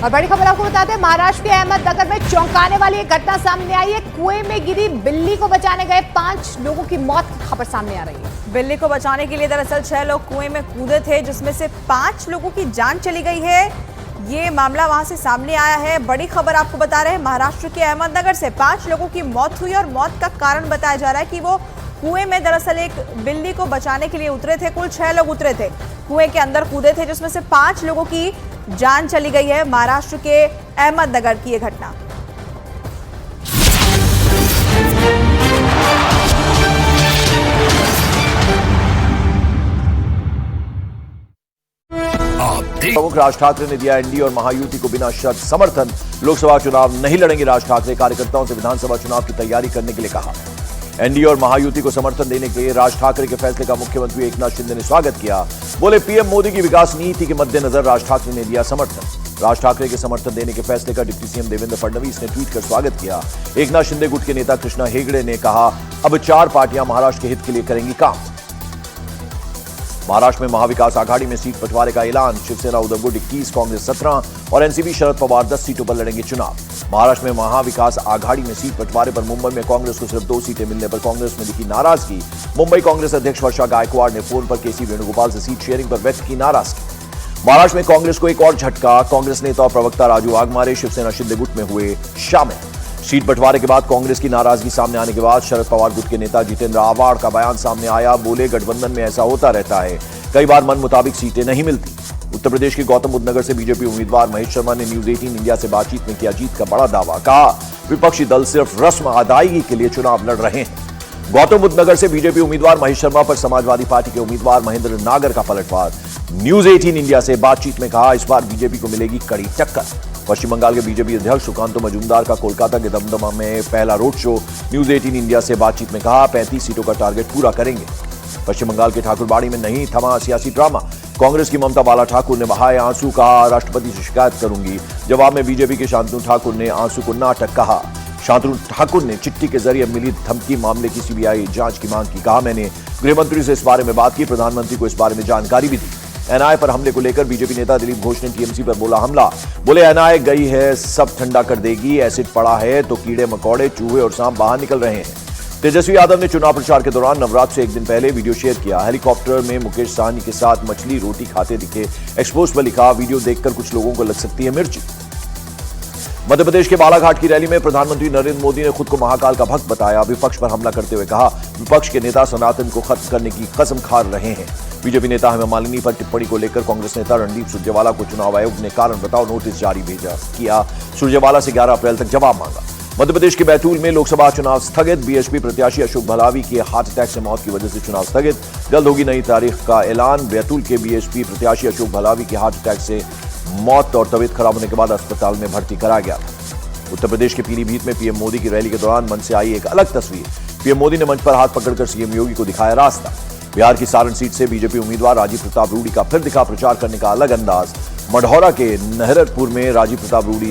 और बड़ी खबर आपको बताते हैं, महाराष्ट्र के अहमदनगर में चौंकाने वाली एक घटना सामने आई है। कुएं में गिरी बिल्ली को बचाने गए 5 लोगों की मौत की खबर सामने आ रही है। बिल्ली को बचाने के लिए दरअसल 6 लोग कुएं में कूदे थे, जिसमें से 5 लोगों की जान चली गई है। ये मामला वहां से सामने आया है। बड़ी खबर आपको बता रहे हैं, महाराष्ट्र के अहमदनगर से 5 लोगों की मौत हुई और मौत का कारण बताया जा रहा है कि वो कुएं में दरअसल एक बिल्ली को बचाने के लिए उतरे थे। कुल 6 लोग उतरे थे, कुएं के अंदर कूदे थे, जिसमें से 5 लोगों की जान चली गई है। महाराष्ट्र के अहमदनगर की यह घटना। प्रमुख राज ठाकरे ने दिया एनडीए और महायुति को बिना शर्त समर्थन। लोकसभा चुनाव नहीं लड़ेंगे राज ठाकरे। कार्यकर्ताओं से विधानसभा चुनाव की तैयारी करने के लिए कहा। एनडीए और महायुति को समर्थन देने के लिए राज ठाकरे के फैसले का मुख्यमंत्री एकनाथ शिंदे ने स्वागत किया। बोले, पीएम मोदी की विकास नीति के मद्देनजर राज ठाकरे ने दिया समर्थन। राज ठाकरे के समर्थन देने के फैसले का डिप्टी सीएम देवेंद्र फडणवीस ने ट्वीट कर स्वागत किया। एकनाथ शिंदे गुट के नेता कृष्णा हेगड़े ने कहा, अब 4 पार्टियां महाराष्ट्र के हित के लिए करेंगी काम। महाराष्ट्र में महाविकास आघाड़ी में सीट बंटवारे का ऐलान। शिवसेना उद्धव गुट 21, कांग्रेस 17 और एनसीपी शरद पवार 10 सीटों पर लड़ेंगे चुनाव। महाराष्ट्र में महाविकास आघाड़ी में सीट बंटवारे पर मुंबई में कांग्रेस को सिर्फ 2 सीटें मिलने पर कांग्रेस में दिखी नाराजगी। मुंबई कांग्रेस अध्यक्ष वर्षा गायकवाड़ ने फोन पर केसी वेणुगोपाल से सीट शेयरिंग पर व्यक्त की नाराजगी। महाराष्ट्र में कांग्रेस को एक और झटका। कांग्रेस नेता और प्रवक्ता राजू वाघमारे शिवसेना शिंदे गुट में हुए शामिल। सीट बंटवारे के बाद कांग्रेस की नाराजगी सामने आने के बाद शरद पवार गुट के नेता जितेंद्र आव्हाड का बयान सामने आया। बोले, गठबंधन में ऐसा होता रहता है, कई बार मन मुताबिक सीटें नहीं मिलती। उत्तर प्रदेश के गौतम बुद्ध नगर से बीजेपी उम्मीदवार महेश शर्मा ने न्यूज 18 इंडिया से बातचीत में किया जीत का बड़ा दावा। कहा, विपक्षी दल सिर्फ रस्म अदायगी के लिए चुनाव लड़ रहे हैं। गौतम बुद्ध नगर से बीजेपी उम्मीदवार महेश शर्मा पर समाजवादी पार्टी के उम्मीदवार महेंद्र नागर का पलटवार। न्यूज 18 इंडिया से बातचीत में कहा, इस बार बीजेपी को मिलेगी कड़ी टक्कर। पश्चिम बंगाल के बीजेपी अध्यक्ष सुकांतो मजूमदार का कोलकाता के दमदमा में पहला रोड शो। न्यूज 18 इंडिया से बातचीत में कहा, 35 सीटों का टारगेट पूरा करेंगे। पश्चिम बंगाल के ठाकुरबाड़ी में नहीं थमा सियासी ड्रामा। कांग्रेस की ममता बाला ठाकुर ने बहाए आंसू। कहा, राष्ट्रपति से शिकायत करूंगी। जवाब में बीजेपी के शांतनु ठाकुर ने आंसू को नाटक कहा। शांतनु ठाकुर ने चिट्ठी के जरिए मिली धमकी मामले की सीबीआई जांच की मांग की। कहा, मैंने गृहमंत्री से इस बारे में बात की, प्रधानमंत्री को इस बारे में जानकारी भी दी। एनआईए पर हमले को लेकर बीजेपी नेता दिलीप घोष ने टीएमसी पर बोला हमला। बोले, एनआईए गई है, सब ठंडा कर देगी। एसिड पड़ा है तो कीड़े मकोड़े चूहे और सांप बाहर निकल रहे हैं। तेजस्वी यादव ने चुनाव प्रचार के दौरान नवरात्र से एक दिन पहले वीडियो शेयर किया। हेलीकॉप्टर में मुकेश सहनी के साथ मछली रोटी खाते दिखे। एक्सपोज पर लिखा, वीडियो देखकर कुछ लोगों को लग सकती है मिर्ची। मध्य प्रदेश के बालाघाट की रैली में प्रधानमंत्री नरेंद्र मोदी ने खुद को महाकाल का भक्त बताया। विपक्ष पर हमला करते हुए कहा, विपक्ष के नेता सनातन को खत्म करने की कसम खा रहे हैं। बीजेपी नेता हेमा मालिनी पर टिप्पणी को लेकर कांग्रेस नेता रणदीप सुरजेवाला को चुनाव आयोग ने कारण बताओ नोटिस जारी किया। सुरजेवाला से 11 अप्रैल तक जवाब मांगा। मध्य प्रदेश के बैतूल में लोकसभा चुनाव स्थगित। बीएसपी प्रत्याशी अशोक भलावी की हार्ट अटैक से मौत की वजह से चुनाव स्थगित। जल्द होगी नई तारीख का ऐलान। बैतूल के बीएसपी प्रत्याशी अशोक भलावी की हार्ट अटैक से मौत और तबीयत खराब होने के बाद अस्पताल में भर्ती कराया गया था। उत्तर प्रदेश के पीलीभीत में पीएम मोदी की रैली के दौरान मंच से आई एक अलग तस्वीर। पीएम मोदी ने मंच पर हाथ पकड़कर सीएम योगी को दिखाया रास्ता। बिहार की सारण सीट से बीजेपी उम्मीदवार राजीव प्रताप रूडी का फिर दिखा प्रचार करने का अलग अंदाज। मढ़ौरा के नहरपुर में राजीव प्रताप रूडी